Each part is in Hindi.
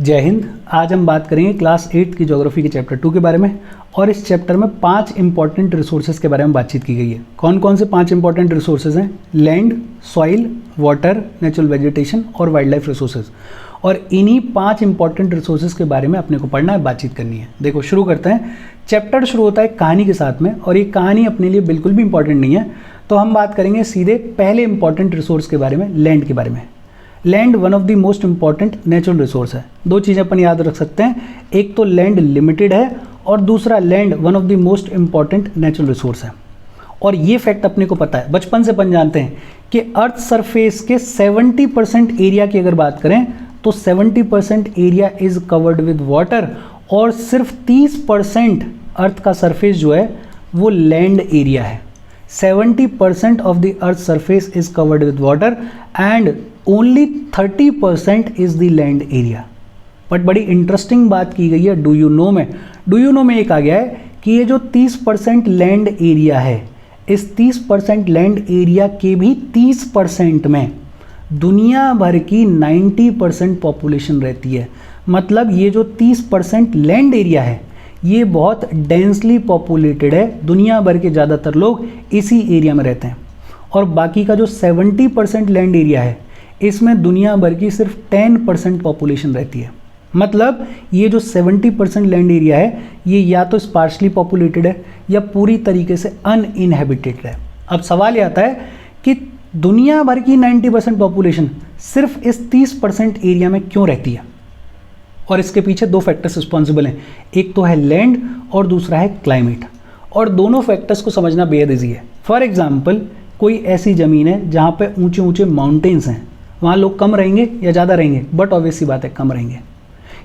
जय हिंद। आज हम बात करेंगे क्लास 8 की ज्योग्राफी के चैप्टर 2 के बारे में और इस चैप्टर में 5 इंपॉर्टेंट रिसोर्सेज के बारे में बातचीत की गई है। कौन कौन से 5 इंपॉर्टेंट रिसोर्सेज हैं? Land, soil, water, natural vegetation और वाइल्ड लाइफ रिसोर्सेज। और इन्हीं 5 इंपॉर्टेंट रिसोर्सेज के बारे में अपने को पढ़ना है, बातचीत करनी है। देखो शुरू करते हैं। चैप्टर शुरू होता है कहानी के साथ में और ये कहानी अपने लिए बिल्कुल भी इंपॉर्टेंट नहीं है, तो हम बात करेंगे सीधे पहले इंपॉर्टेंट रिसोर्स के बारे में, लैंड के बारे में। Land one of the most important natural resource है। दो चीज़ें अपन याद रख सकते हैं, एक तो लैंड लिमिटेड है और दूसरा land one of the most important natural resource है। और ये फैक्ट अपने को पता है, बचपन से अपन जानते हैं कि अर्थ सरफेस के 70% एरिया की अगर बात करें तो 70% area is covered with water और सिर्फ 30% अर्थ का सरफेस जो है वो लैंड एरिया है। 70% of the earth surface is covered with water and only 30% is the land area. But बड़ी इंटरेस्टिंग बात की गई है डू यू नो में। डू यू नो में ये कहा गया है कि ये जो 30% लैंड एरिया है, इस 30% लैंड एरिया के भी 30% में दुनिया भर की 90% पॉपुलेशन रहती है। मतलब ये जो 30% लैंड एरिया है ये बहुत डेंसली पॉपुलेटेड है, दुनिया भर के ज़्यादातर लोग इसी एरिया में रहते हैं। और बाकी का जो 70% लैंड एरिया है इसमें दुनिया भर की सिर्फ 10% पॉपुलेशन रहती है। मतलब ये जो 70% लैंड एरिया है ये या तो स्पार्सली पॉपुलेटेड है या पूरी तरीके से अनइनहेबिटेड है। अब सवाल ये आता है कि दुनिया भर की 90% पॉपुलेशन सिर्फ इस 30% एरिया में क्यों रहती है? और इसके पीछे दो फैक्टर्स रिस्पॉन्सिबल हैं, एक तो है लैंड और दूसरा है क्लाइमेट। और दोनों फैक्टर्स को समझना बेहद ईजी है। फॉर एग्जाम्पल, कोई ऐसी ज़मीन है जहाँ पे ऊंचे ऊंचे माउंटेन्स हैं, वहाँ लोग कम रहेंगे या ज़्यादा रहेंगे? बट ऑब्वियस सी बात है, कम रहेंगे।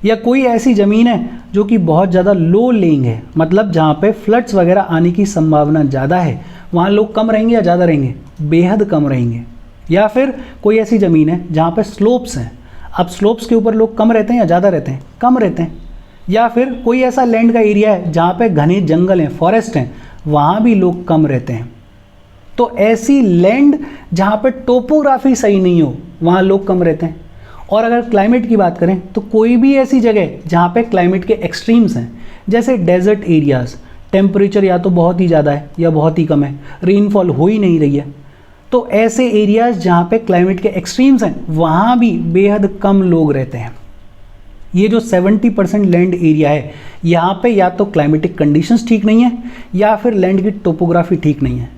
या कोई ऐसी ज़मीन है जो कि बहुत ज़्यादा लो लेइंग है, मतलब जहाँ पे फ्लड्स वगैरह आने की संभावना ज़्यादा है, वहाँ लोग कम रहेंगे या ज़्यादा रहेंगे? बेहद कम रहेंगे। या फिर कोई ऐसी ज़मीन है जहाँ पे स्लोप्स हैं, अब स्लोप्स के ऊपर लोग कम रहते हैं या ज़्यादा रहते हैं? कम रहते हैं। या फिर कोई ऐसा लैंड का एरिया है जहाँ पे घने जंगल हैं, फॉरेस्ट हैं, वहाँ भी लोग कम रहते हैं। तो ऐसी लैंड जहाँ पे टोपोग्राफी सही नहीं हो वहाँ लोग कम रहते हैं। और अगर क्लाइमेट की बात करें तो कोई भी ऐसी जगह जहाँ पे क्लाइमेट के एक्सट्रीम्स हैं, जैसे डेजर्ट एरियाज़, टेम्परेचर या तो बहुत ही ज़्यादा है या बहुत ही कम है, रेनफॉल हो ही नहीं रही है, तो ऐसे एरियाज़ जहाँ पे क्लाइमेट के एक्सट्रीम्स हैं वहाँ भी बेहद कम लोग रहते हैं। ये जो 70% लैंड एरिया है यहाँ पे या तो क्लाइमेटिक कंडीशंस ठीक नहीं है या फिर लैंड की टोपोग्राफी ठीक नहीं है।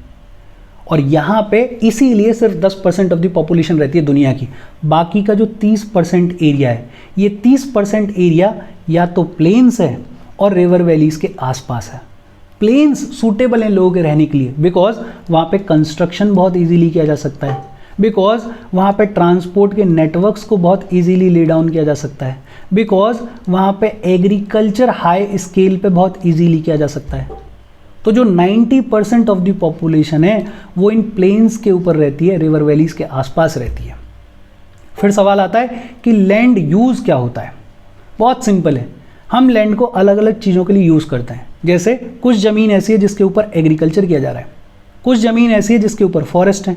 और यहाँ पे इसीलिए सिर्फ 10% ऑफ द पॉपुलेशन रहती है दुनिया की। बाकी का जो 30% एरिया है, ये 30% एरिया या तो प्लेन्स है और रिवर वैलीज के आसपास है। प्लेन्स सूटेबल हैं लोगों के रहने के लिए, बिकॉज वहाँ पे कंस्ट्रक्शन बहुत इजीली किया जा सकता है, बिकॉज वहाँ पे ट्रांसपोर्ट के नेटवर्क्स को बहुत इजीली ले डाउन किया जा सकता है, बिकॉज वहाँ पे एग्रीकल्चर हाई स्केल पे बहुत इजीली किया जा सकता है। तो जो 90% ऑफ द पॉपुलेशन है वो इन प्लेन्स के ऊपर रहती है, रिवर वैलीज के आसपास रहती है। फिर सवाल आता है कि लैंड यूज़ क्या होता है? बहुत सिंपल है, हम लैंड को अलग अलग चीज़ों के लिए यूज़ करते हैं। जैसे कुछ ज़मीन ऐसी है जिसके ऊपर एग्रीकल्चर किया जा रहा है, कुछ ज़मीन ऐसी है जिसके ऊपर फॉरेस्ट है,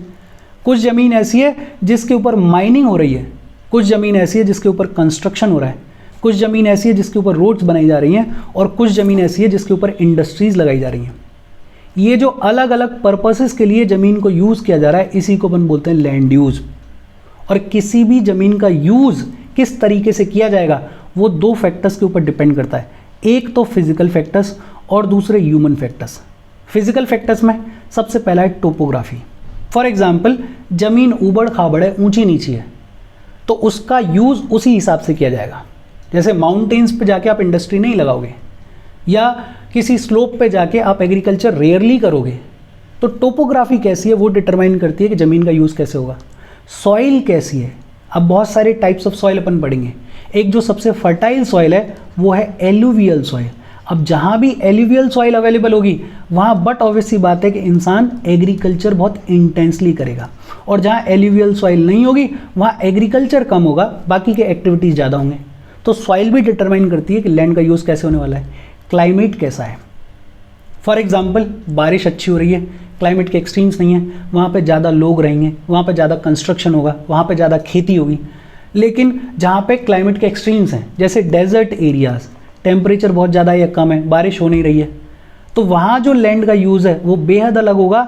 कुछ ज़मीन ऐसी है जिसके ऊपर माइनिंग हो रही है, कुछ ज़मीन ऐसी है जिसके ऊपर कंस्ट्रक्शन हो रहा है, कुछ ज़मीन ऐसी है जिसके ऊपर रोड्स बनाई जा रही हैं और कुछ ज़मीन ऐसी है जिसके ऊपर इंडस्ट्रीज़ लगाई जा रही हैं। ये जो अलग अलग पर्पसेस के लिए ज़मीन को यूज़ किया जा रहा है इसी को अपन बोलते हैं लैंड यूज़। और किसी भी ज़मीन का यूज़ किस तरीके से किया जाएगा वो दो फैक्टर्स के ऊपर डिपेंड करता है, एक तो फिजिकल फैक्टर्स और दूसरे ह्यूमन फैक्टर्स। फिजिकल फैक्टर्स में सबसे पहला है टोपोग्राफी। फॉर एग्जाम्पल, ज़मीन ऊबड़ खाबड़ है, ऊंची नीची है, तो उसका यूज़ उसी हिसाब से किया जाएगा। जैसे माउंटेन्स पे जाके आप इंडस्ट्री नहीं लगाओगे या किसी स्लोप पे जाके आप एग्रीकल्चर रेयरली करोगे। तो टोपोग्राफी कैसी है वो डिटरमाइन करती है कि ज़मीन का यूज़ कैसे होगा। सॉइल कैसी है, अब बहुत सारे टाइप्स ऑफ सॉइल अपन पढ़ेंगे। एक जो सबसे फर्टाइल सॉइल है वो है एलुवियल सॉइल। अब जहाँ भी एलुवियल सॉइल अवेलेबल होगी वहाँ बट ऑब्वियस सी बात है कि इंसान एग्रीकल्चर बहुत इंटेंसली करेगा, और जहाँ एलुवियल सॉइल नहीं होगी वहाँ एग्रीकल्चर कम होगा, बाकी के एक्टिविटीज़ ज़्यादा होंगे। तो सॉइल भी डिटरमाइन करती है कि लैंड का यूज़ कैसे होने वाला है। क्लाइमेट कैसा है, फॉर एग्जाम्पल बारिश अच्छी हो रही है, क्लाइमेट के एक्सट्रीम्स नहीं है, वहाँ पे ज़्यादा लोग रहेंगे, वहाँ पे ज़्यादा कंस्ट्रक्शन होगा, वहाँ पे ज़्यादा खेती होगी। लेकिन जहाँ पे क्लाइमेट के एक्सट्रीम्स हैं, जैसे डेजर्ट एरियाज, टेम्परेचर बहुत ज़्यादा या कम है, बारिश हो नहीं रही है, तो वहाँ जो लैंड का यूज़ है वो बेहद अलग होगा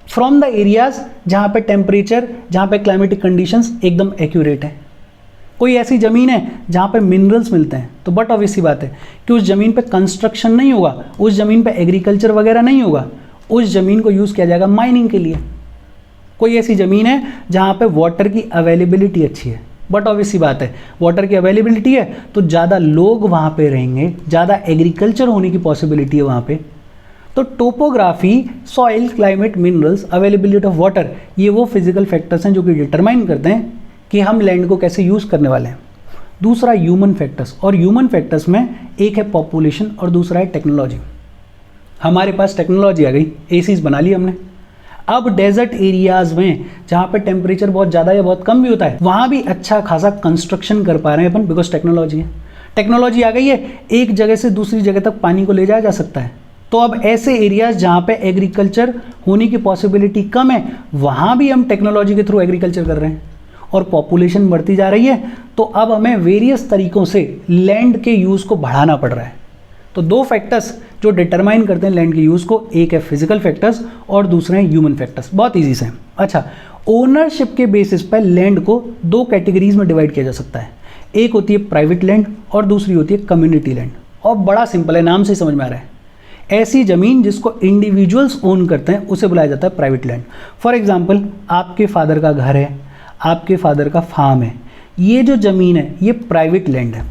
फ्रॉम द एरियाज जहाँ पे टेम्परेचर, जहाँ पे क्लाइमेटिक कंडीशंस एकदम एक्यूरेट है। कोई ऐसी ज़मीन है जहाँ पे मिनरल्स मिलते हैं, तो बट ऑब्वियस सी बात है कि उस ज़मीन पे कंस्ट्रक्शन नहीं होगा, उस ज़मीन पे एग्रीकल्चर वगैरह नहीं होगा, उस ज़मीन को यूज़ किया जाएगा माइनिंग के लिए। कोई ऐसी ज़मीन है जहाँ पे वाटर की अवेलेबिलिटी अच्छी है, बट ऑब्वियस सी बात है वाटर की अवेलेबिलिटी है तो ज़्यादा लोग वहाँ पे रहेंगे, ज़्यादा एग्रीकल्चर होने की पॉसिबिलिटी है वहाँ पे। तो topography, soil, climate, minerals, availability of water, ये वो फिजिकल फैक्टर्स हैं जो कि डिटरमाइन करते हैं कि हम लैंड को कैसे यूज़ करने वाले हैं। दूसरा ह्यूमन फैक्टर्स, और ह्यूमन फैक्टर्स में एक है पॉपुलेशन और दूसरा है टेक्नोलॉजी। हमारे पास टेक्नोलॉजी आ गई, एसीज बना ली हमने। अब डेजर्ट एरियाज में जहाँ पे टेम्परेचर बहुत ज़्यादा या बहुत कम भी होता है, वहाँ भी अच्छा खासा कंस्ट्रक्शन कर पा रहे हैं अपन, बिकॉज टेक्नोलॉजी है। टेक्नोलॉजी आ गई है, एक जगह से दूसरी जगह तक पानी को ले जाया जा सकता है। तो अब ऐसे एरियाज जहाँ पे एग्रीकल्चर होने की पॉसिबिलिटी कम है, वहाँ भी हम टेक्नोलॉजी के थ्रू एग्रीकल्चर कर रहे हैं। और पॉपुलेशन बढ़ती जा रही है, तो अब हमें वेरियस तरीक़ों से लैंड के यूज़ को बढ़ाना पड़ रहा है। तो दो फैक्टर्स जो डिटरमाइन करते हैं लैंड के यूज़ को, एक है फिजिकल फैक्टर्स और दूसरे हैं ह्यूमन फैक्टर्स। बहुत ईजी से। अच्छा, ओनरशिप के बेसिस पर लैंड को दो कैटेगरीज में डिवाइड किया जा सकता है। एक होती है प्राइवेट लैंड और दूसरी होती है कम्युनिटी लैंड। और बड़ा सिंपल है, नाम से समझ में आ रहा है। ऐसी ज़मीन जिसको इंडिविजुअल्स ओन करते हैं उसे बुलाया जाता है प्राइवेट लैंड। फॉर एग्जाम्पल, आपके फादर का घर है, आपके फादर का फार्म है, ये जो ज़मीन है ये प्राइवेट लैंड है।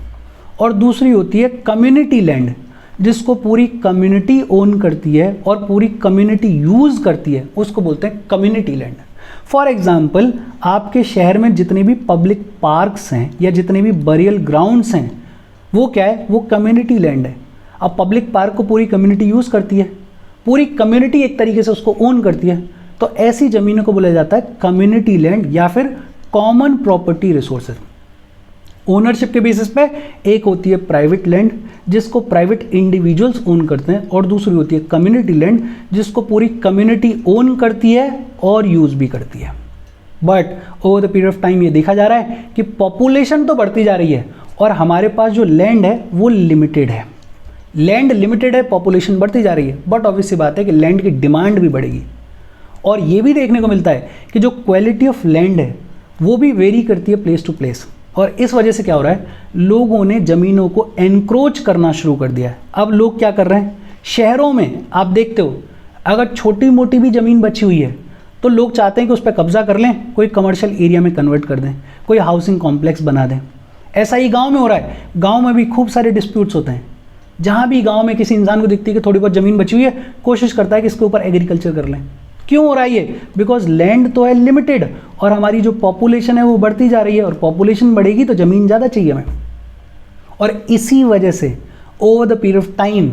और दूसरी होती है कम्युनिटी लैंड, जिसको पूरी कम्युनिटी ओन करती है और पूरी कम्युनिटी यूज़ करती है, उसको बोलते हैं कम्युनिटी लैंड। फॉर एग्जाम्पल, आपके शहर में जितने भी पब्लिक पार्क्स हैं या जितने भी बरियल ग्राउंड्स हैं, वो क्या है, वो कम्युनिटी लैंड है। अब पब्लिक पार्क को पूरी कम्युनिटी यूज़ करती है, पूरी कम्युनिटी एक तरीके से उसको ओन करती है, तो ऐसी ज़मीनों को बोला जाता है कम्युनिटी लैंड या फिर कॉमन प्रॉपर्टी रिसोर्सेज। ओनरशिप के बेसिस पे एक होती है प्राइवेट लैंड जिसको प्राइवेट इंडिविजुअल्स ओन करते हैं, और दूसरी होती है कम्युनिटी लैंड जिसको पूरी कम्युनिटी ओन करती है और यूज़ भी करती है। But over the period of time ये देखा जा रहा है कि पॉपुलेशन तो बढ़ती जा रही है और हमारे पास जो लैंड है वो लिमिटेड है। लैंड लिमिटेड है, पॉपुलेशन बढ़ती जा रही है, बट ऑब्वियस सी बात है कि लैंड की डिमांड भी बढ़ेगी। और ये भी देखने को मिलता है कि जो क्वालिटी ऑफ लैंड है वो भी वेरी करती है प्लेस टू प्लेस। और इस वजह से क्या हो रहा है, लोगों ने ज़मीनों को एनक्रोच करना शुरू कर दिया है। अब लोग क्या कर रहे हैं, शहरों में आप देखते हो अगर छोटी मोटी भी ज़मीन बची हुई है तो लोग चाहते हैं कि उस पर कब्जा कर लें, कोई कमर्शियल एरिया में कन्वर्ट कर दें, कोई हाउसिंग कॉम्प्लेक्स बना दें। ऐसा ही गाँव में हो रहा है। गाँव में भी खूब सारे डिस्प्यूट्स होते हैं। जहाँ भी गाँव में किसी इंसान को दिखती है कि थोड़ी बहुत ज़मीन बची हुई है, कोशिश करता है कि इसके ऊपर एग्रीकल्चर कर लें। क्यों हो रहा है ये, बिकॉज लैंड तो है लिमिटेड और हमारी जो पॉपुलेशन है वो बढ़ती जा रही है, और पॉपुलेशन बढ़ेगी तो ज़मीन ज़्यादा चाहिए हमें। और इसी वजह से over the period of time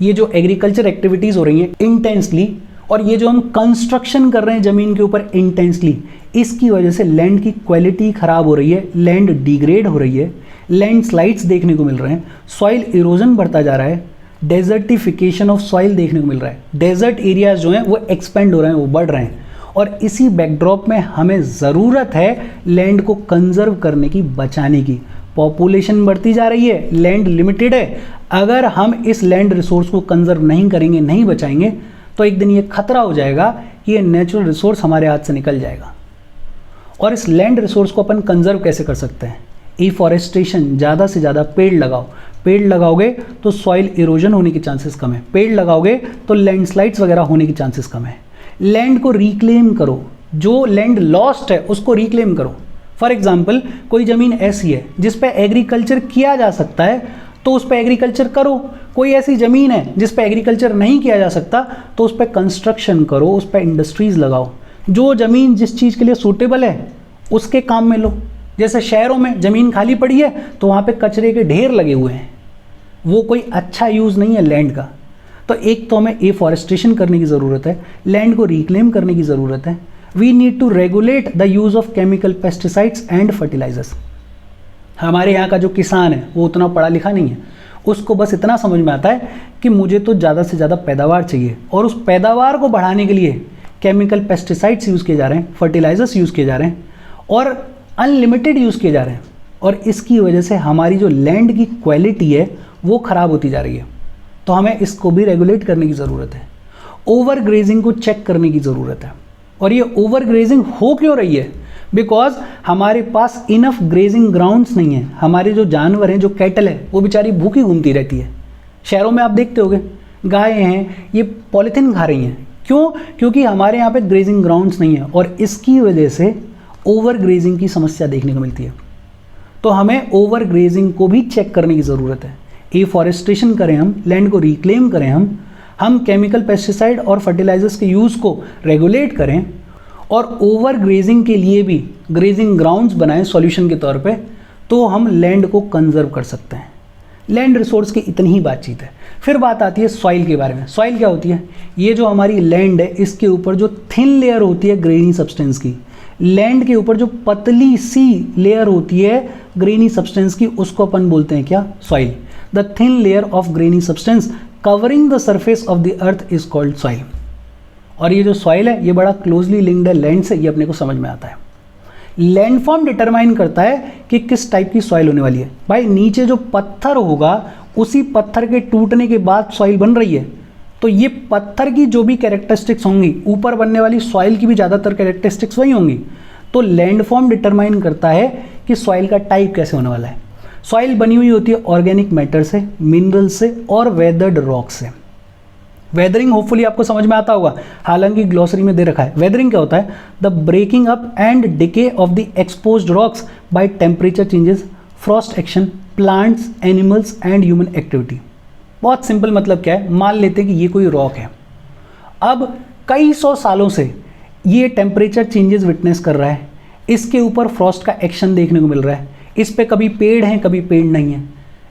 ये जो एग्रीकल्चर एक्टिविटीज़ हो रही हैं इंटेंसली, और ये जो हम कंस्ट्रक्शन कर रहे हैं ज़मीन के ऊपर इंटेंसली, इसकी वजह से लैंड की क्वालिटी ख़राब हो रही है, लैंड डिग्रेड हो रही है, लैंड स्लाइड्स देखने को मिल रहे हैं, सॉइल इरोजन बढ़ता जा रहा है, डेजर्टिफिकेशन ऑफ सॉइल देखने को मिल रहा है। डेजर्ट एरियाज जो हैं वो एक्सपेंड हो रहे हैं, वो बढ़ रहे हैं। और इसी बैकड्रॉप में हमें ज़रूरत है लैंड को कंजर्व करने की, बचाने की। पॉपुलेशन बढ़ती जा रही है, लैंड लिमिटेड है। अगर हम इस लैंड रिसोर्स को कंजर्व नहीं करेंगे, नहीं बचाएंगे, तो एक दिन ये खतरा हो जाएगा कि ये नेचुरल रिसोर्स हमारे हाथ से निकल जाएगा। और इस लैंड रिसोर्स को अपन कंजर्व कैसे कर सकते हैं, एफॉरेस्टेशन, ज़्यादा से ज़्यादा पेड़ लगाओ। पेड़ लगाओगे तो सॉइल इरोजन होने के चांसेस कम है, पेड़ लगाओगे तो लैंडस्लाइड्स वगैरह होने के चांसेस कम है। लैंड को रिक्लेम करो, जो लैंड लॉस्ट है उसको रिक्लेम करो। फॉर एग्जाम्पल, कोई ज़मीन ऐसी है जिस पे एग्रीकल्चर किया जा सकता है तो उस पर एग्रीकल्चर करो। कोई ऐसी ज़मीन है जिस पे एग्रीकल्चर नहीं किया जा सकता तो उस पर कंस्ट्रक्शन करो, उस पर इंडस्ट्रीज़ लगाओ। जो ज़मीन जिस चीज़ के लिए सूटेबल है उसके काम में लो। जैसे शहरों में ज़मीन खाली पड़ी है तो वहाँ पे कचरे के ढेर लगे हुए हैं, वो कोई अच्छा यूज़ नहीं है लैंड का। तो एक तो हमें एफॉरेस्टेशन करने की ज़रूरत है, लैंड को रिक्लेम करने की ज़रूरत है। We need to regulate the use of chemical pesticides and fertilisers. हमारे यहाँ का जो किसान है वो उतना पढ़ा लिखा नहीं है, उसको बस इतना समझ में आता है कि मुझे तो ज़्यादा से ज़्यादा पैदावार चाहिए, और उस पैदावार को बढ़ाने के लिए केमिकल पेस्टिसाइड्स यूज़ किए जा रहे हैं, फर्टिलाइजर्स यूज़ किए जा रहे हैं। और अनलिमिटेड यूज़ किए जा रहे हैं और इसकी वजह से हमारी जो लैंड की क्वालिटी है वो ख़राब होती जा रही है। तो हमें इसको भी रेगुलेट करने की ज़रूरत है, ओवर ग्रेजिंग को चेक करने की ज़रूरत है। और ये ओवर ग्रेजिंग हो क्यों रही है? बिकॉज हमारे पास इनफ ग्रेजिंग ग्राउंड्स नहीं है। हमारे जो जानवर हैं, जो कैटल है, वो बेचारी भूखी घूमती रहती है। शहरों में आप देखते होगे गाय हैं, ये पॉलीथीन खा रही हैं। क्यों? क्योंकि हमारे यहाँ पे ग्रेजिंग ग्राउंड्स नहीं है और इसकी वजह से ओवर ग्रेजिंग की समस्या देखने को मिलती है। तो हमें ओवर ग्रेजिंग को भी चेक करने की ज़रूरत है। एफॉरेस्टेशन करें, हम लैंड को रिक्लेम करें, हम केमिकल पेस्टिसाइड और फर्टिलाइजर्स के यूज़ को रेगुलेट करें और ओवर ग्रेजिंग के लिए भी ग्रेजिंग ग्राउंड्स बनाएं सॉल्यूशन के तौर पे, तो हम लैंड को कंजर्व कर सकते हैं। लैंड रिसोर्स की इतनी ही बातचीत है। फिर बात आती है सॉइल के बारे में। सॉइल क्या होती है? ये जो हमारी लैंड है, इसके ऊपर जो थिन लेयर होती है ग्रेनी सब्सटेंस की, लैंड के ऊपर जो पतली सी लेयर होती है ग्रेनी सब्सटेंस की, उसको अपन बोलते हैं क्या? Soil. The thin layer of granny substance covering the surface of the earth is called soil. और ये जो सॉइल है ये बड़ा क्लोजली लिंक्ड है लैंड से, ये अपने को समझ में आता है। लैंडफॉर्म डिटरमाइन करता है कि किस टाइप की सॉइल होने वाली है। भाई नीचे जो पत्थर होगा, उसी पत्थर के टूटने के बाद सॉइल बन रही है, तो ये पत्थर की जो भी कैरेक्टरिस्टिक्स होंगी, ऊपर बनने वाली सॉइल की भी ज़्यादातर कैरेक्टरिस्टिक्स वही होंगी। तो लैंडफॉर्म डिटरमाइन करता है कि सॉइल का टाइप कैसे होने वाला है। सॉइल बनी हुई होती है ऑर्गेनिक मैटर से, मिनरल से और वेदर्ड रॉक से। वेदरिंग होपफुली आपको समझ में आता होगा, हालांकि ग्लॉसरी में दे रखा है। वेदरिंग क्या होता है? The breaking up and decay of the exposed rocks by temperature changes, frost action, plants, animals and human activity. बहुत सिंपल मतलब क्या है, मान लेते हैं कि ये कोई रॉक है, अब कई सौ सालों से ये टेम्परेचर चेंजेस विटनेस कर रहा है, इसके ऊपर फ्रॉस्ट का एक्शन देखने को मिल रहा है, इस पे कभी पेड़ हैं कभी पेड़ नहीं है,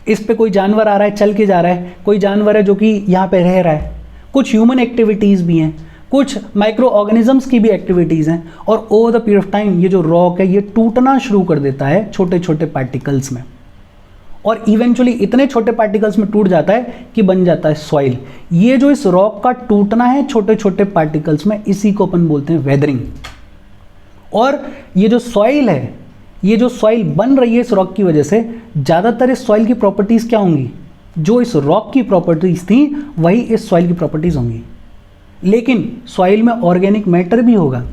इस पे कोई जानवर आ रहा है चल के जा रहा है, कोई जानवर है जो कि यहाँ पे रह रहा है, कुछ ह्यूमन एक्टिविटीज़ भी हैं, कुछ माइक्रो ऑर्गेनिजम्स की भी एक्टिविटीज़ हैं, और over the period of time ये जो रॉक है ये टूटना शुरू कर देता है छोटे छोटे पार्टिकल्स में, और इवेंचुअली इतने छोटे पार्टिकल्स में टूट जाता है कि बन जाता है सॉइल। ये जो इस रॉक का टूटना है छोटे छोटे पार्टिकल्स में, इसी को अपन बोलते हैं वेदरिंग। और ये जो सॉइल है, ये जो सॉइल बन रही है इस रॉक की वजह से, ज़्यादातर इस सॉइल की प्रॉपर्टीज़ क्या होंगी? जो इस रॉक की प्रॉपर्टीज़ थी वही इस सॉइल की प्रॉपर्टीज़ होंगी। लेकिन सॉइल में ऑर्गेनिक मैटर भी होगा।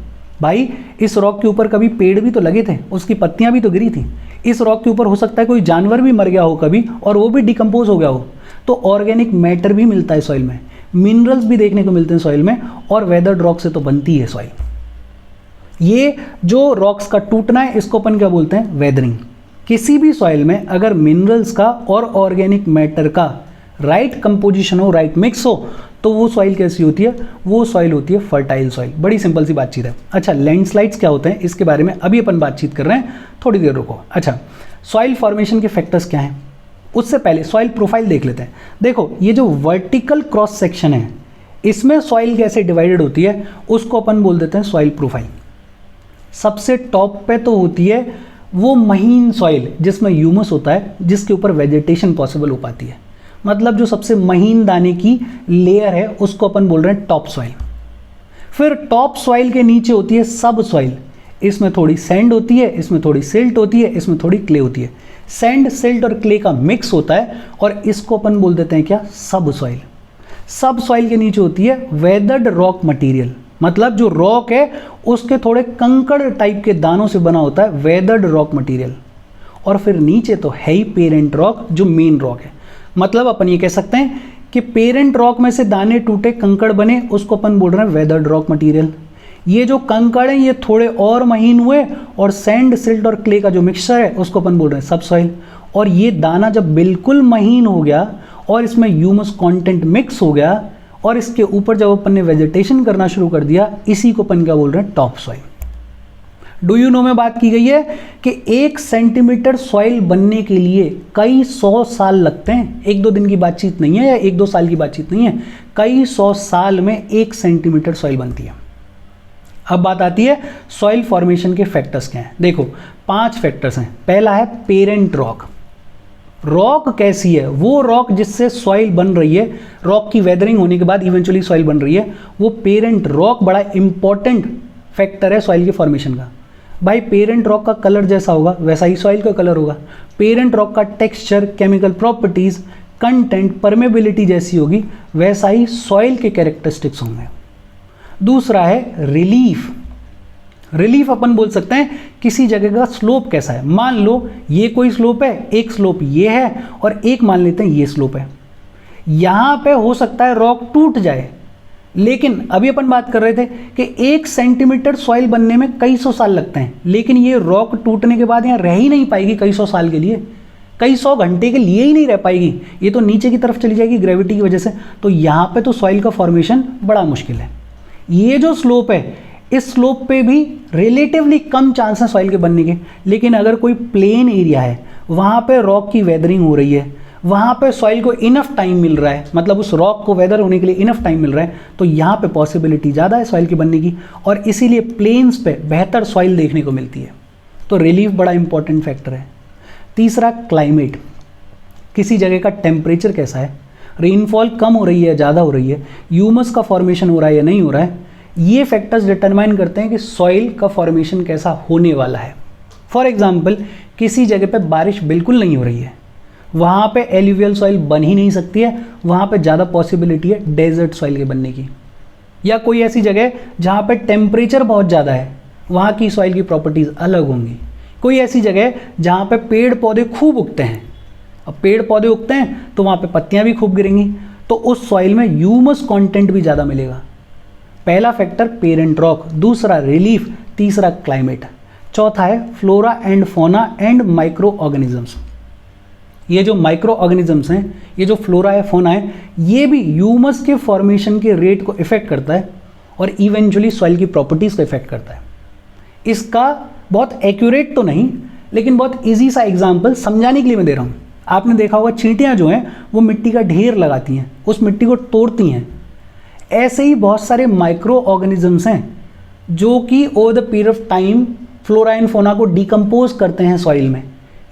भाई इस रॉक के ऊपर कभी पेड़ भी तो लगे थे, उसकी पत्तियां भी तो गिरी थी। इस रॉक के ऊपर हो सकता है कोई जानवर भी मर गया हो कभी और वो भी डिकम्पोज हो गया हो, तो ऑर्गेनिक मैटर भी मिलता है सॉइल में, मिनरल्स भी देखने को मिलते हैं सॉइल में, और वेदर्ड रॉक से तो बनती है सॉइल। ये जो रॉक्स का टूटना है इसको अपन क्या बोलते हैं? वेदरिंग। किसी भी सॉइल में अगर मिनरल्स का और ऑर्गेनिक मैटर का राइट कंपोजिशन हो, राइट मिक्स हो, तो वो सॉइल कैसी होती है? वो सॉइल होती है फर्टाइल सॉइल। बड़ी सिंपल सी बातचीत है। अच्छा, लैंडस्लाइड्स क्या होते हैं इसके बारे में अभी अपन बातचीत कर रहे हैं, थोड़ी देर रुको। अच्छा, सॉइल फॉर्मेशन के फैक्टर्स क्या हैं? उससे पहले सॉइल प्रोफाइल देख लेते हैं। देखो, ये जो वर्टिकल क्रॉस सेक्शन है, इसमें सॉइल कैसे डिवाइडेड होती है उसको अपन बोल देते हैं सॉइल प्रोफाइल। सबसे टॉप पे तो होती है वो महीन सॉइल जिसमें ह्यूमस होता है, जिसके ऊपर वेजिटेशन पॉसिबल हो पाती है। मतलब जो सबसे महीन दाने की लेयर है उसको अपन बोल रहे हैं टॉप सॉइल। फिर टॉप सॉइल के नीचे होती है सब सॉइल। इसमें थोड़ी सैंड होती है, इसमें थोड़ी सिल्ट होती है, इसमें थोड़ी क्ले होती है। सैंड, सिल्ट और क्ले का मिक्स होता है और इसको अपन बोल देते हैं क्या? सब सॉइल। सब सॉइल के नीचे होती है वेदर्ड रॉक मटेरियल। मतलब जो रॉक है उसके थोड़े कंकड़ टाइप के दानों से बना होता है वेदर्ड रॉक मटेरियल। और फिर नीचे तो है ही पेरेंट रॉक, जो मेन रॉक है। मतलब अपन ये कह सकते हैं कि पेरेंट रॉक में से दाने टूटे कंकड़ बने, उसको अपन बोल रहे हैं वेदर्ड रॉक मटेरियल। ये जो कंकड़ हैं ये थोड़े और महीन हुए और सैंड, सिल्ट और क्ले का जो मिक्सचर है उसको अपन बोल रहे हैं सब सॉइल। और ये दाना जब बिल्कुल महीन हो गया और इसमें ह्यूमस कंटेंट मिक्स हो गया और इसके ऊपर जब अपन ने वेजिटेशन करना शुरू कर दिया, इसी को अपन क्या बोल रहे हैं? Top soil. Do you know में बात की गई है कि 1 सेंटीमीटर सॉइल बनने के लिए कई 100 साल लगते हैं। 1-2 दिन की बातचीत नहीं है या 1-2 साल की बातचीत नहीं है, कई 100 साल में 1 सेंटीमीटर सॉइल बनती है। अब बात आती है सॉइल फॉर्मेशन के फैक्टर्स क्या हैं। देखो 5 फैक्टर्स हैं। पहला है पेरेंट रॉक। रॉक कैसी है? वो रॉक जिससे सॉइल बन रही है, रॉक की वेदरिंग होने के बाद इवेंचुअली सॉइल बन रही है, वो पेरेंट रॉक बड़ा इंपॉर्टेंट फैक्टर है सॉइल के फॉर्मेशन का। भाई पेरेंट रॉक का कलर जैसा होगा वैसा ही सॉइल का कलर होगा। पेरेंट रॉक का texture, chemical properties, content, permeability जैसी होगी वैसा ही सॉइल के कैरेक्टरिस्टिक्स होंगे। दूसरा है रिलीफ। रिलीफ अपन बोल सकते हैं किसी जगह का स्लोप कैसा है। मान लो ये कोई स्लोप है, एक स्लोप ये है और एक मान लेते हैं ये स्लोप है। यहाँ पे हो सकता है रॉक टूट जाए, लेकिन अभी अपन बात कर रहे थे कि 1 सेंटीमीटर सॉइल बनने में कई सौ साल लगते हैं, लेकिन ये रॉक टूटने के बाद यहाँ रह ही नहीं पाएगी कई सौ साल के लिए, कई सौ घंटे के लिए ही नहीं रह पाएगी, ये तो नीचे की तरफ चली जाएगी ग्रेविटी की वजह से। तो यहाँ पे तो सॉइल का फॉर्मेशन बड़ा मुश्किल है। ये जो स्लोप है, इस स्लोप पे भी रिलेटिवली कम चांस है सॉइल के बनने के, लेकिन अगर कोई प्लेन एरिया है, वहाँ पे रॉक की वेदरिंग हो रही है, वहाँ पे सॉइल को इनफ टाइम मिल रहा है, मतलब उस रॉक को वेदर होने के लिए इनफ टाइम मिल रहा है, तो यहाँ पे पॉसिबिलिटी ज़्यादा है सॉइल के बनने की, और इसीलिए प्लेन्स पे बेहतर सॉइल देखने को मिलती है। तो रिलीफ बड़ा इंपॉर्टेंट फैक्टर है। तीसरा क्लाइमेट, किसी जगह का टेम्परेचर कैसा है, रेनफॉल कम हो रही है, ज़्यादा हो रही है, ह्यूमस का फॉर्मेशन हो रहा है या नहीं हो रहा है, ये फैक्टर्स डिटरमाइन करते हैं कि सॉइल का फॉर्मेशन कैसा होने वाला है। फॉर एग्जाम्पल, किसी जगह पे बारिश बिल्कुल नहीं हो रही है, वहाँ पे एल्यूवियल सॉइल बन ही नहीं सकती है, वहाँ पे ज़्यादा पॉसिबिलिटी है डेजर्ट सॉइल के बनने की। या कोई ऐसी जगह जहाँ पे टेम्परेचर बहुत ज़्यादा है, वहाँ की सॉइल की प्रॉपर्टीज़ अलग होंगी। कोई ऐसी जगह जहाँ पे पेड़ पौधे खूब उगते हैं, अब पेड़ पौधे उगते हैं तो वहाँ पे पत्तियाँ भी खूब गिरेंगी, तो उस सॉइल में ह्यूमस कंटेंट भी ज़्यादा मिलेगा। पहला फैक्टर पेरेंट रॉक, दूसरा रिलीफ, तीसरा क्लाइमेट, चौथा है flora and fauna and micro organisms. ये जो माइक्रो ऑर्गेनिजम्स हैं, ये जो फ्लोरा है, फौना है, ये भी ह्यूमस के फॉर्मेशन के रेट को इफेक्ट करता है और इवेंचुअली सॉइल की प्रॉपर्टीज़ को इफेक्ट करता है। इसका बहुत एक्यूरेट तो नहीं, लेकिन बहुत इजी सा एग्जांपल समझाने के लिए मैं दे रहा हूँ। आपने देखा होगा चींटियाँ जो हैं वो मिट्टी का ढेर लगाती हैं, उस मिट्टी को तोड़ती हैं। ऐसे ही बहुत सारे माइक्रो ऑर्गेनिजम्स हैं जो कि over the period of time flora and fauna को डिकम्पोज करते हैं सॉइल में।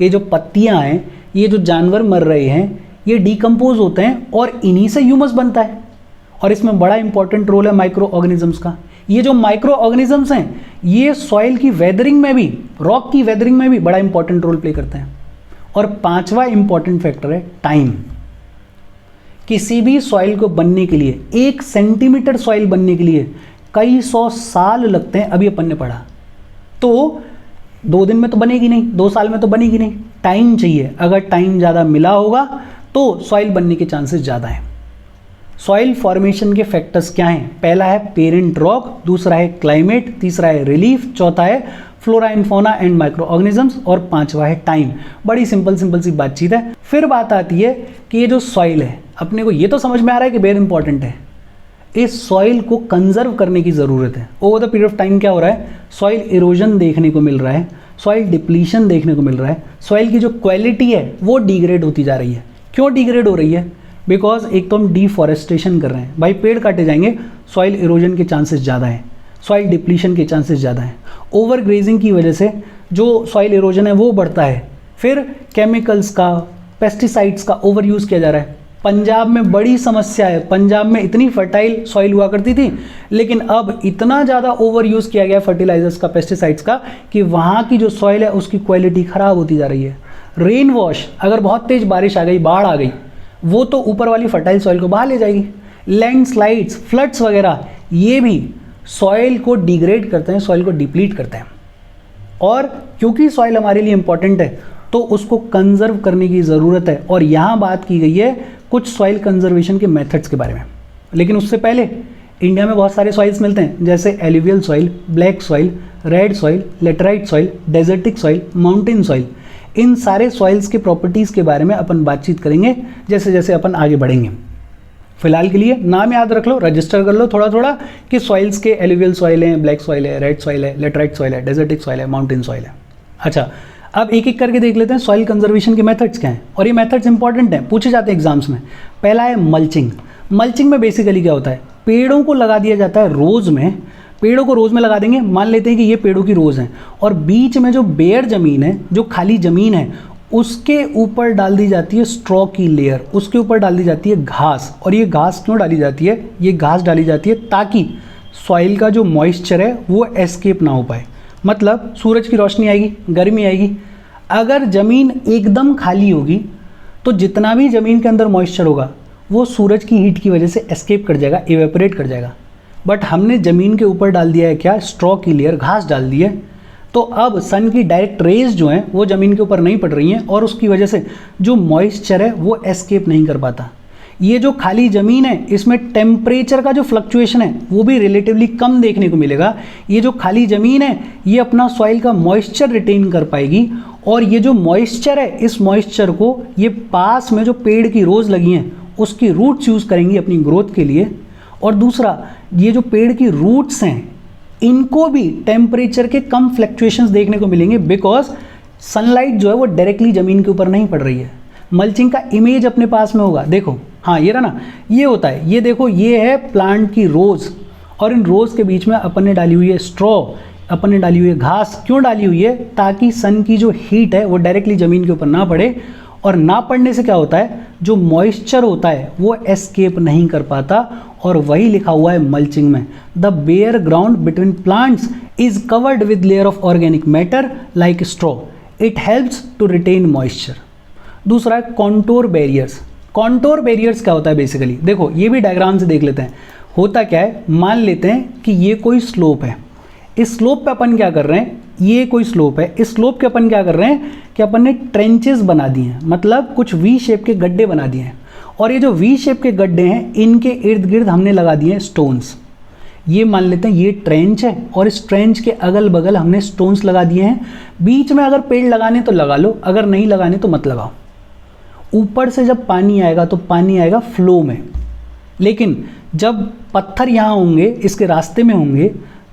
ये जो पत्तियाँ हैं, ये जो जानवर मर रहे हैं, ये डिकम्पोज होते हैं और इन्हीं से ह्यूमस बनता है, और इसमें बड़ा इंपॉर्टेंट रोल है माइक्रो ऑर्गेनिजम्स का। ये जो माइक्रो ऑर्गेनिजम्स हैं, ये सॉइल की वेदरिंग में भी, रॉक की वेदरिंग में भी बड़ा इंपॉर्टेंट रोल प्ले करते हैं। और पांचवा इंपॉर्टेंट फैक्टर है टाइम। किसी भी सॉइल को बनने के लिए, 1 सेंटीमीटर सॉइल बनने के लिए कई सौ साल लगते हैं, अभी अपन ने पढ़ा। तो 2 दिन में तो बनेगी नहीं, 2 साल में तो बनेगी नहीं, टाइम चाहिए। अगर टाइम ज़्यादा मिला होगा तो सॉइल बनने के चांसेस ज़्यादा हैं। सॉइल फॉर्मेशन के फैक्टर्स क्या हैं? पहला है पेरेंट रॉक, दूसरा है क्लाइमेट, तीसरा है रिलीफ, चौथा है flora and fauna and micro organisms, और पांचवा है टाइम। बड़ी सिंपल सी बातचीत है। फिर बात आती है कि ये जो सॉइल है, अपने को ये तो समझ में आ रहा है कि वेरी इंपॉर्टेंट है, इस सॉइल को कंजर्व करने की ज़रूरत है। Over the period of time क्या हो रहा है? सॉइल इरोजन देखने को मिल रहा है, सॉइल डिप्लीशन देखने को मिल रहा है, सॉइल की जो क्वालिटी है वो डिग्रेड होती जा रही है। क्यों डिग्रेड हो रही है? बिकॉज एक तो हम डिफॉरेस्टेशन कर रहे हैं, भाई पेड़ काटे जाएंगे, सॉइल इरोजन के चांसेस ज़्यादा हैं, सॉइल डिप्लीशन के चांसेस ज़्यादा हैं। ओवर ग्रेजिंग की वजह से जो सॉइल इरोजन है वो बढ़ता है। फिर केमिकल्स का, पेस्टिसाइड्स का ओवर यूज़ किया जा रहा है। पंजाब में बड़ी समस्या है, पंजाब में इतनी फर्टाइल सॉइल हुआ करती थी, लेकिन अब इतना ज़्यादा ओवर यूज़ किया गया फर्टिलाइजर्स का, पेस्टिसाइड्स का, कि वहाँ की जो सॉइल है उसकी क्वालिटी ख़राब होती जा रही है। रेन वॉश, अगर बहुत तेज़ बारिश आ गई, बाढ़ आ गई, वो तो ऊपर वाली फर्टाइल सॉइल को बहा ले जाएगी। लैंडस्लाइड्स, फ्लड्स वगैरह, ये भी सॉइल को डिग्रेड करते हैं, सॉइल को डिप्लीट करते हैं। और क्योंकि सॉइल हमारे लिए इंपॉर्टेंट है तो उसको कंजर्व करने की ज़रूरत है। और यहाँ बात की गई है कुछ सॉइल कंजर्वेशन के मेथड्स के बारे में। लेकिन उससे पहले इंडिया में बहुत सारे सॉइल्स मिलते हैं, जैसे alluvial soil, black soil, red soil, laterite soil, desertic soil, mountain soil. इन सारे सॉइल्स के प्रॉपर्टीज़ के बारे में अपन बातचीत करेंगे जैसे जैसे अपन आगे बढ़ेंगे। फिलहाल के लिए नाम याद रख लो, रजिस्टर कर लो थोड़ा थोड़ा कि सॉइल्स के एल्यूवियल सॉइल है, ब्लैक सॉइल है, रेड सॉइल है, लेटराइट सॉइल है, डेजर्टिक सॉइल है, माउंटेन सॉइल है। अच्छा, अब एक एक करके देख लेते हैं सॉइल कंजर्वेशन के मेथड्स क्या हैं, और ये मेथड्स इंपॉर्टेंट हैं, पूछे जाते हैं एग्जाम्स में। पहला है मल्चिंग। मल्चिंग में बेसिकली क्या होता है? पेड़ों को लगा दिया जाता है रोज़ में, पेड़ों को रोज़ में लगा देंगे। मान लेते हैं कि ये पेड़ों की रोज़ हैं, और बीच में जो बेयर ज़मीन है, जो खाली ज़मीन है, उसके ऊपर डाल दी जाती है स्ट्रॉ की लेयर, उसके ऊपर डाल दी जाती है घास। और ये घास क्यों डाली जाती है? ये घास डाली जाती है ताकि सॉइल का जो मॉइस्चर है वो एस्केप ना हो पाए। मतलब सूरज की रोशनी आएगी, गर्मी आएगी। अगर ज़मीन एकदम खाली होगी तो जितना भी ज़मीन के अंदर मॉइस्चर होगा वो सूरज की हीट की वजह से एस्केप कर जाएगा, इवेपोरेट कर जाएगा। बट हमने ज़मीन के ऊपर डाल दिया है क्या, स्ट्रॉ की लेयर, घास डाल दी है, तो अब सन की डायरेक्ट रेज जो हैं वो ज़मीन के ऊपर नहीं पड़ रही हैं और उसकी वजह से जो मॉइस्चर है वो एस्केप नहीं कर पाता। ये जो खाली ज़मीन है इसमें टेम्परेचर का जो फ्लक्चुएशन है वो भी रिलेटिवली कम देखने को मिलेगा। ये जो खाली ज़मीन है ये अपना सॉइल का मॉइस्चर रिटेन कर पाएगी और ये जो मॉइस्चर है इस मॉइस्चर को ये पास में जो पेड़ की रोज़ लगी हैं उसकी रूट्स यूज़ करेंगी अपनी ग्रोथ के लिए। और दूसरा, ये जो पेड़ की रूट्स हैं इनको भी टेम्परेचर के कम फ्लक्चुएशंस देखने को मिलेंगे बिकॉज सनलाइट जो है वो डायरेक्टली ज़मीन के ऊपर नहीं पड़ रही है। मल्चिंग का इमेज अपने पास में होगा, देखो, हाँ ये रहा ना, ये होता है, ये देखो, ये है प्लांट की रोज़ और इन रोज़ के बीच में अपन ने डाली हुई है स्ट्रॉ, अपन ने डाली हुई है घास। क्यों डाली हुई है? ताकि सन की जो हीट है वो डायरेक्टली ज़मीन के ऊपर ना पड़े और ना पड़ने से क्या होता है, जो मॉइस्चर होता है वो एस्केप नहीं कर पाता। और वही लिखा हुआ है मल्चिंग में, the bare ground between plants is covered with layer of organic matter like straw, it helps to retain moisture. दूसरा है कॉन्टोर बैरियर्स। कॉन्टोर बैरियर्स क्या होता है बेसिकली, देखो ये भी डायग्राम से देख लेते हैं। होता क्या है, मान लेते हैं कि ये कोई स्लोप है, इस स्लोप पे अपन क्या कर रहे हैं, ये कोई स्लोप है, इस स्लोप के अपन क्या कर रहे हैं कि अपन ने ट्रेंचेस बना दिए हैं, मतलब कुछ वी शेप के गड्ढे बना दिए हैं। और ये जो वी शेप के गड्ढे हैं इनके इर्द गिर्द हमने लगा दिए हैं स्टोन्स। ये मान लेते हैं ये ट्रेंच है और इस ट्रेंच के अगल बगल हमने स्टोन्स लगा दिए हैं। बीच में अगर पेड़ लगाने तो लगा लो, अगर नहीं लगाने तो मत लगाओ। ऊपर से जब पानी आएगा तो पानी आएगा फ्लो में, लेकिन जब पत्थर यहाँ होंगे, इसके रास्ते में होंगे,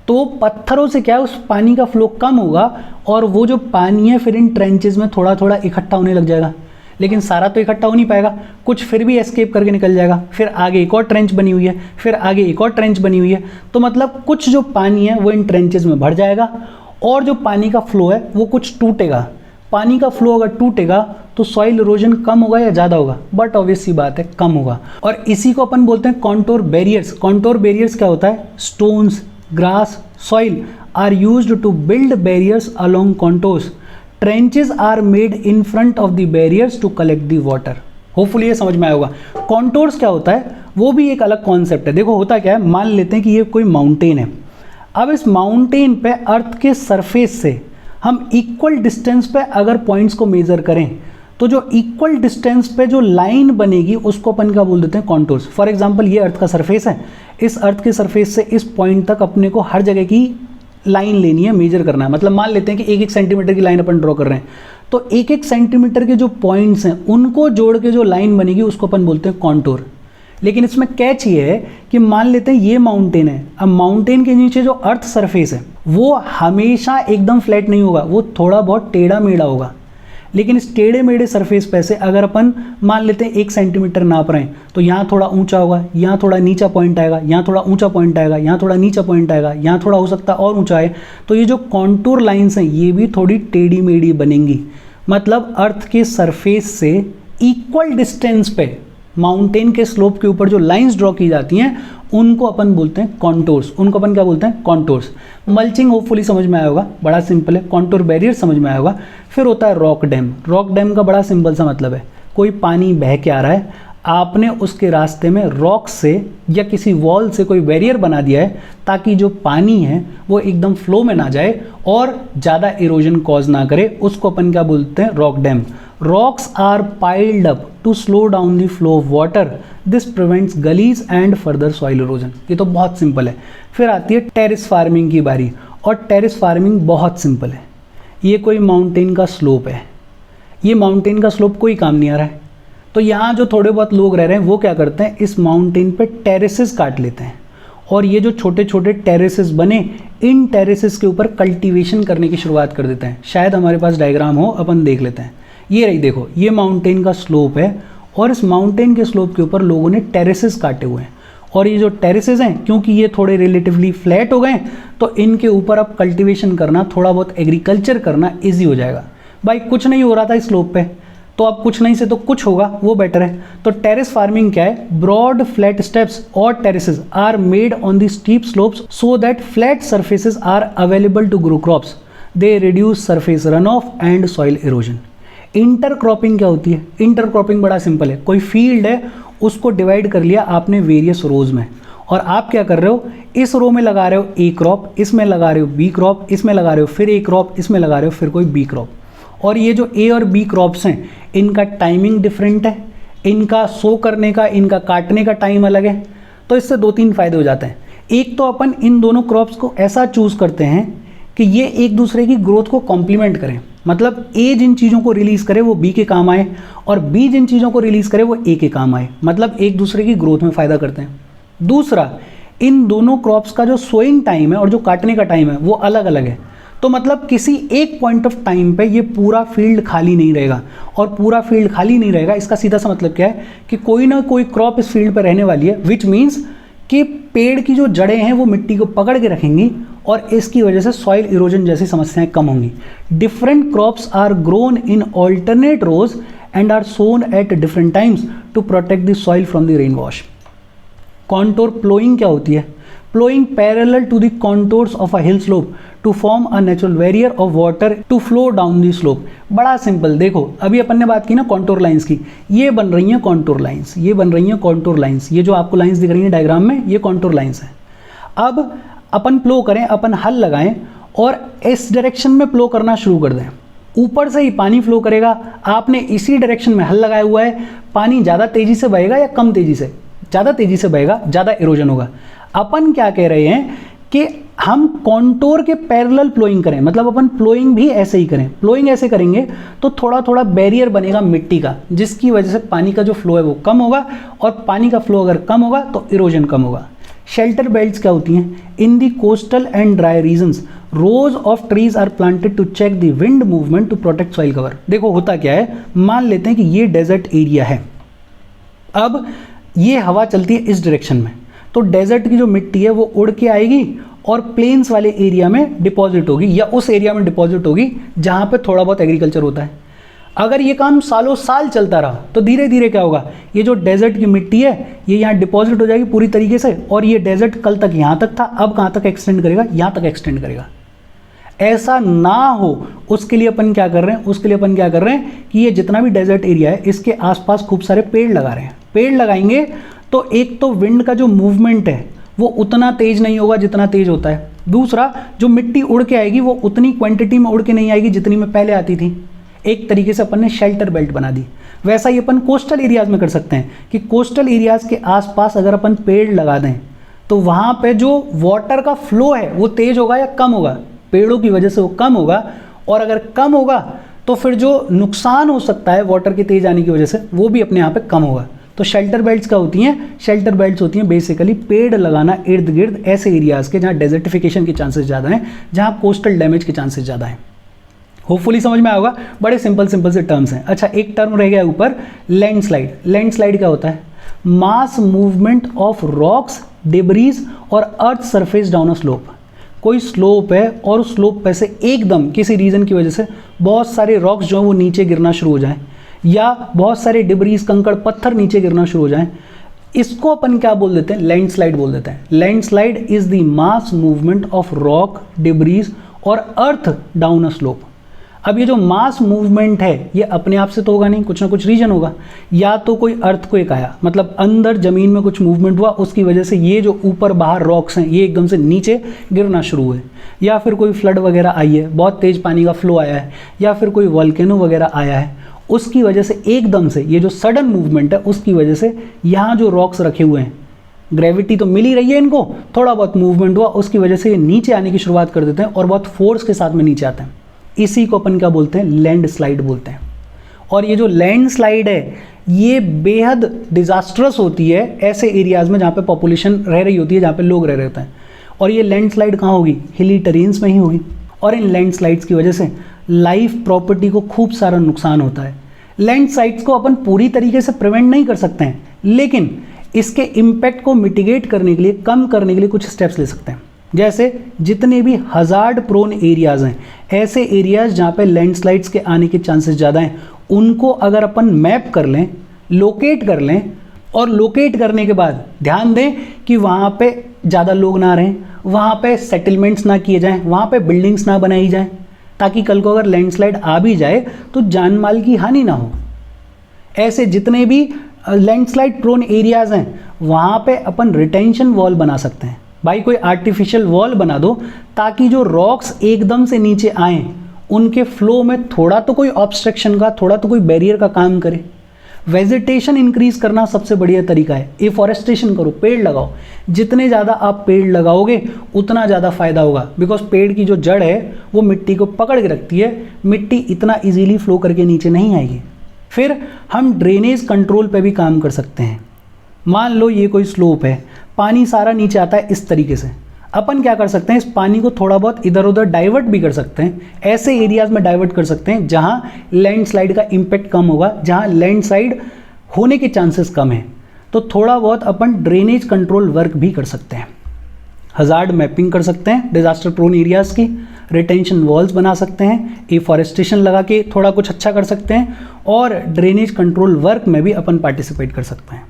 तो पत्थरों से क्या है, उस पानी का फ्लो कम होगा और वो जो पानी है फिर इन ट्रेंचेस में थोड़ा थोड़ा इकट्ठा होने लग जाएगा। लेकिन सारा तो इकट्ठा हो नहीं पाएगा, कुछ फिर भी एस्केप करके निकल जाएगा। फिर आगे एक और ट्रेंच बनी हुई है, फिर आगे एक और ट्रेंच बनी हुई है, तो मतलब कुछ जो पानी है वो इन ट्रेंचेस में भर जाएगा और जो पानी का फ्लो है वो कुछ टूटेगा। पानी का फ्लो अगर टूटेगा तो सॉइल इरोजन कम होगा या ज़्यादा होगा? बट ऑब्वियस सी बात है, कम होगा। और इसी को अपन बोलते हैं कॉन्टोर बैरियर्स। कॉन्टोर बैरियर्स क्या होता है, stones, grass, soil are used to build barriers along contours. Trenches are made in front of the barriers to collect the water. Hopefully ये समझ में आया होगा। कॉन्टोर्स क्या होता है, वो भी एक अलग कॉन्सेप्ट है। देखो होता क्या है, मान लेते हैं कि ये कोई माउंटेन है। अब इस माउंटेन पे अर्थ के सरफेस से हम इक्वल डिस्टेंस पे अगर पॉइंट्स को मेजर करें तो जो इक्वल डिस्टेंस पे जो लाइन बनेगी उसको अपन क्या बोल देते हैं, कॉन्टोर्स। फॉर एग्जांपल ये अर्थ का सरफेस है, इस अर्थ के सरफेस से इस पॉइंट तक अपने को हर जगह की लाइन लेनी है, मेजर करना है। मतलब मान लेते हैं कि 1-1 सेंटीमीटर की लाइन अपन ड्रॉ कर रहे हैं, तो 1-1 सेंटीमीटर के जो पॉइंट्स हैं उनको जोड़ के जो लाइन बनेगी उसको अपन बोलते हैं कॉन्टोर। लेकिन इसमें कैच ये है कि मान लेते हैं ये माउंटेन है, अब माउंटेन के नीचे जो अर्थ सरफेस है वो हमेशा एकदम फ्लैट नहीं होगा, वो थोड़ा बहुत टेढ़ा मेढ़ा होगा। लेकिन इस टेढ़े मेढ़े सरफेस पे से अगर अपन मान लेते हैं 1 सेंटीमीटर नाप रहे हैं तो यहाँ थोड़ा ऊंचा होगा, यहाँ थोड़ा नीचा पॉइंट आएगा, यहाँ थोड़ा ऊंचा पॉइंट आएगा, यहाँ थोड़ा नीचा पॉइंट आएगा, यहाँ थोड़ा हो सकता है और ऊंचा है। तो ये जो कॉन्टूर लाइंस हैं ये भी थोड़ी टेढ़ी मेढ़ी बनेंगी। मतलब अर्थ के सरफेस से इक्वल डिस्टेंस पे माउंटेन के स्लोप के ऊपर जो लाइंस ड्रॉ की जाती हैं उनको अपन बोलते हैं कॉन्टोर्स। उनको अपन क्या बोलते हैं, कॉन्टोर्स। मल्चिंग होपफुली समझ में आया होगा, बड़ा सिंपल है। कॉन्टोर बैरियर समझ में आया होगा। फिर होता है रॉक डैम। रॉक डैम का बड़ा सिंपल सा मतलब है, कोई पानी बह के आ रहा है, आपने उसके रास्ते में रॉक से या किसी वॉल से कोई बैरियर बना दिया है ताकि जो पानी है वो एकदम फ्लो में ना जाए और ज़्यादा इरोजन कॉज ना करे। उसको अपन क्या बोलते हैं, rock dam. Rocks are piled up to slow down the flow of water, this prevents gullies and further soil erosion. ये तो बहुत सिंपल है। फिर आती है टेरेस फार्मिंग की बारी, और टेरेस फार्मिंग बहुत सिंपल है। ये कोई माउंटेन का स्लोप है, ये माउंटेन का स्लोप कोई काम नहीं आ रहा है, तो यहाँ जो थोड़े बहुत लोग रह रहे हैं वो क्या करते हैं, इस माउंटेन पे टेरेसेस काट लेते हैं और ये जो छोटे छोटे टेरेसेस बने इन टेरेसेस के ऊपर कल्टीवेशन करने की शुरुआत कर देते हैं। शायद हमारे पास डायग्राम हो, अपन देख लेते हैं। ये रही, देखो ये माउंटेन का स्लोप है और इस माउंटेन के स्लोप के ऊपर लोगों ने टेरेसेस काटे हुए हैं। और ये जो टेरेसेस हैं क्योंकि ये थोड़े रिलेटिवली फ्लैट हो गए तो इनके ऊपर अब कल्टीवेशन करना, थोड़ा बहुत एग्रीकल्चर करना ईजी हो जाएगा। भाई कुछ नहीं हो रहा था इस स्लोप पे, तो अब कुछ नहीं से तो कुछ होगा, वो बेटर है। तो टेरेस फार्मिंग क्या है? ब्रॉड फ्लैट स्टेप्स और terraces are made on the steep slopes so that flat surfaces are available to grow crops, they reduce surface run off and soil erosion. Intercropping क्या होती है? इंटरक्रॉपिंग बड़ा सिंपल है, कोई फील्ड है उसको डिवाइड कर लिया आपने वेरियस रोज में, और आप क्या कर रहे हो, इस रो में लगा रहे हो ए क्रॉप, इसमें लगा रहे हो बी क्रॉप, इसमें लगा रहे हो फिर ए क्रॉप, इसमें लगा रहे हो फिर कोई बी क्रॉप। और ये जो ए और बी क्रॉप्स हैं इनका टाइमिंग डिफरेंट है, इनका सो करने का, इनका काटने का टाइम अलग है। तो इससे 2-3 फायदे हो जाते हैं। एक तो अपन इन दोनों क्रॉप्स को ऐसा चूज करते हैं कि ये एक दूसरे की ग्रोथ को कॉम्प्लीमेंट करें, मतलब ए जिन चीज़ों को रिलीज करे वो बी के काम आए, और बी जिन चीज़ों को रिलीज करे वो ए के काम आए, मतलब एक दूसरे की ग्रोथ में फ़ायदा करते हैं। दूसरा, इन दोनों क्रॉप्स का जो सोइंग टाइम है और जो काटने का टाइम है वो अलग अलग है। तो मतलब किसी एक पॉइंट ऑफ टाइम पे ये पूरा फील्ड खाली नहीं रहेगा, और पूरा फील्ड खाली नहीं रहेगा इसका सीधा सा मतलब क्या है कि कोई ना कोई क्रॉप इस फील्ड पर रहने वाली है, विच मीन्स कि पेड़ की जो जड़ें हैं वो मिट्टी को पकड़ के रखेंगी, और इसकी वजह से सॉइल इरोजन जैसी समस्याएं कम होंगी। Different crops are grown in alternate rows and are sown at different times to protect the soil from the rain wash. Contour ploughing क्या होती है? Ploughing parallel to the contours of a hill slope to form a natural barrier of water to flow down the slope. बड़ा सिंपल, देखो अभी अपन ने बात की ना कॉन्टोर लाइंस की, ये बन रही हैं कॉन्टोर लाइंस, ये बन रही हैं कॉन्टोर लाइंस, ये जो आपको लाइंस दिख रही हैं डायग्राम में ये कॉन्टोर लाइंस हैं। अब अपन प्लो करें, अपन हल लगाएं और इस डायरेक्शन में प्लो करना शुरू कर दें, ऊपर से ही पानी फ्लो करेगा, आपने इसी डायरेक्शन में हल लगाया हुआ है, पानी ज़्यादा तेज़ी से बहेगा या कम तेज़ी से? ज़्यादा तेज़ी से बहेगा, ज़्यादा इरोजन होगा। अपन क्या कह रहे हैं कि हम कॉन्टोर के पैरेलल प्लोइंग करें, मतलब अपन प्लोइंग भी ऐसे ही करें। प्लोइंग ऐसे करेंगे तो थोड़ा थोड़ा बैरियर बनेगा मिट्टी का, जिसकी वजह से पानी का जो फ्लो है वो कम होगा, और पानी का फ्लो अगर कम होगा तो इरोजन कम होगा। शेल्टर बेल्ट्स क्या होती हैं? In the coastal and dry regions rows of trees are planted to check the wind movement to protect soil cover. देखो होता क्या है, मान लेते हैं कि ये डेजर्ट एरिया है, अब ये हवा चलती है इस डायरेक्शन में, तो डेजर्ट की जो मिट्टी है वो उड़ के आएगी और प्लेन्स वाले एरिया में डिपॉजिट होगी, या उस एरिया में डिपॉजिट होगी जहाँ पे थोड़ा बहुत एग्रीकल्चर होता है। अगर ये काम सालों साल चलता रहा तो धीरे धीरे क्या होगा, ये जो डेजर्ट की मिट्टी है ये यहाँ डिपॉजिट हो जाएगी पूरी तरीके से, और ये डेजर्ट कल तक यहाँ तक था, अब कहाँ तक एक्सटेंड करेगा? यहाँ तक एक्सटेंड करेगा। ऐसा ना हो उसके लिए अपन क्या कर रहे हैं, उसके लिए अपन क्या कर रहे हैं कि ये जितना भी डेजर्ट एरिया है इसके आसपास खूब सारे पेड़ लगा रहे हैं। पेड़ लगाएंगे तो एक तो विंड का जो मूवमेंट है वो उतना तेज नहीं होगा जितना तेज होता है, दूसरा जो मिट्टी उड़ के आएगी वो उतनी क्वांटिटी में उड़ के नहीं आएगी जितनी में पहले आती थी। एक तरीके से अपन ने शेल्टर बेल्ट बना दी। वैसा ही अपन कोस्टल एरियाज में कर सकते हैं कि कोस्टल एरियाज के आसपास अगर अपन पेड़ लगा दें तो वहाँ पे जो वाटर का फ्लो है वो तेज होगा या कम होगा? पेड़ों की वजह से वो कम होगा, और अगर कम होगा तो फिर जो नुकसान हो सकता है वाटर के तेज आने की वजह से वो भी अपने यहाँ पे कम होगा। तो शेल्टर बेल्ट्स क्या होती हैं? शेल्टर बेल्ट्स होती हैं बेसिकली पेड़ लगाना इर्द गिर्द ऐसे एरियाज़ के जहाँ डेजर्टिफिकेशन के चांसेस ज़्यादा हैं, जहाँ कोस्टल डैमेज के चांसेस ज़्यादा हैं। होपफुली समझ में आया होगा, बड़े सिंपल सिंपल से टर्म्स हैं। अच्छा, एक टर्म रह गया ऊपर, लैंडस्लाइड। लैंडस्लाइड क्या होता है? Mass movement of rocks, debris और earth surface down a slope. कोई स्लोप है और उस स्लोप पे से एकदम किसी रीज़न की वजह से बहुत सारे रॉक्स जो हैं वो नीचे गिरना शुरू हो जाएं, या बहुत सारे डिब्रीज कंकड़ पत्थर नीचे गिरना शुरू हो जाएं, इसको अपन क्या बोल देते हैं? लैंडस्लाइड बोल देते हैं। Landslide is the mass movement of rock, debris और अर्थ डाउन अ स्लोप। अब ये जो मास मूवमेंट है ये अपने आप से तो होगा नहीं, कुछ ना कुछ रीजन होगा, या तो कोई अर्थक्वेक आया, मतलब अंदर जमीन में कुछ मूवमेंट हुआ, उसकी वजह से ये जो ऊपर बाहर रॉक्स हैं ये एकदम से नीचे गिरना शुरू हुए, या फिर कोई फ्लड वगैरह आई है, बहुत तेज पानी का फ्लो आया है, या फिर कोई वॉल्केनो वगैरह आया है, उसकी वजह से एकदम से ये जो सडन मूवमेंट है उसकी वजह से यहाँ जो रॉक्स रखे हुए हैं, ग्रेविटी तो मिल ही रही है इनको, थोड़ा बहुत मूवमेंट हुआ उसकी वजह से ये नीचे आने की शुरुआत कर देते हैं और बहुत फोर्स के साथ में नीचे आते हैं। इसी को अपन क्या बोलते हैं? लैंडस्लाइड बोलते हैं। और ये जो लैंडस्लाइड है ये बेहद डिजास्ट्रस होती है ऐसे एरियाज़ में जहाँ पे पॉपुलेशन रह रही होती है, जहाँ पे लोग रह रहे होते हैं। और ये लैंडस्लाइड कहाँ होगी? हिली टेरेन्स में ही होगी। और इन लैंडस्लाइड्स की वजह से लाइफ प्रॉपर्टी को खूब सारा नुकसान होता है। लैंडस्लाइड्स को अपन पूरी तरीके से प्रिवेंट नहीं कर सकते हैं, लेकिन इसके इम्पैक्ट को मिटिगेट करने के लिए, कम करने के लिए कुछ स्टेप्स ले सकते हैं। जैसे जितने भी हजार्ड प्रोन एरियाज़ हैं, ऐसे एरियाज़ जहाँ पे लैंडस्लाइड्स के आने के चांसेस ज़्यादा हैं, उनको अगर अपन मैप कर लें, लोकेट कर लें, और लोकेट करने के बाद ध्यान दें कि वहाँ पे ज़्यादा लोग ना रहें, वहाँ पे सेटलमेंट्स ना किए जाएं, वहाँ पे बिल्डिंग्स ना बनाई जाएं, ताकि कल को अगर लैंडस्लाइड आ भी जाए तो जान माल की हानि ना हो। ऐसे जितने भी लैंडस्लाइड प्रोन एरियाज हैं वहाँ पे अपन रिटेंशन वॉल बना सकते हैं। भाई कोई आर्टिफिशियल वॉल बना दो ताकि जो रॉक्स एकदम से नीचे आएँ उनके फ्लो में थोड़ा तो कोई ऑब्स्ट्रक्शन का, थोड़ा तो कोई बैरियर का काम करे। वेजिटेशन इंक्रीज करना सबसे बढ़िया तरीका है। एफॉरेस्टेशन करो, पेड़ लगाओ। जितने ज़्यादा आप पेड़ लगाओगे उतना ज़्यादा फायदा होगा, बिकॉज पेड़ की जो जड़ है वो मिट्टी को पकड़ के रखती है, मिट्टी इतना इजीली फ्लो करके नीचे नहीं आएगी। फिर हम ड्रेनेज कंट्रोल पे भी काम कर सकते हैं। मान लो ये कोई स्लोप है, पानी सारा नीचे आता है इस तरीके से, अपन क्या कर सकते हैं, इस पानी को थोड़ा बहुत इधर उधर डाइवर्ट भी कर सकते हैं। ऐसे एरियाज में डाइवर्ट कर सकते हैं जहां लैंडस्लाइड का इम्पैक्ट कम होगा, जहां लैंडस्लाइड होने के चांसेस कम है। तो थोड़ा बहुत अपन ड्रेनेज कंट्रोल वर्क भी कर सकते हैं। हजार्ड मैपिंग कर सकते हैं डिजास्टर प्रोन एरियाज की, रिटेंशन वॉल्स बना सकते हैं, एफॉरेस्टेशन लगा के थोड़ा कुछ अच्छा कर सकते हैं, और ड्रेनेज कंट्रोल वर्क में भी अपन पार्टिसिपेट कर सकते हैं।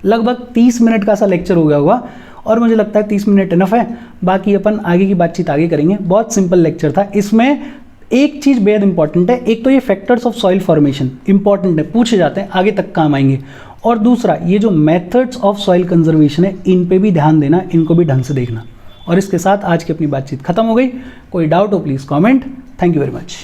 लगभग 30 मिनट का सा लेक्चर हो गया होगा, और मुझे लगता है 30 मिनट इनफ है। बाकी अपन आगे की बातचीत आगे करेंगे। बहुत सिंपल लेक्चर था। इसमें एक चीज़ बेहद इंपॉर्टेंट है, एक तो ये factors of soil formation important है, पूछे जाते हैं, आगे तक काम आएंगे। और दूसरा ये जो मेथड्स ऑफ सॉइल कंजर्वेशन है, इन पे भी ध्यान देना, इनको भी ढंग से देखना। और इसके साथ आज की अपनी बातचीत खत्म हो गई। कोई डाउट हो please comment. Thank you very much.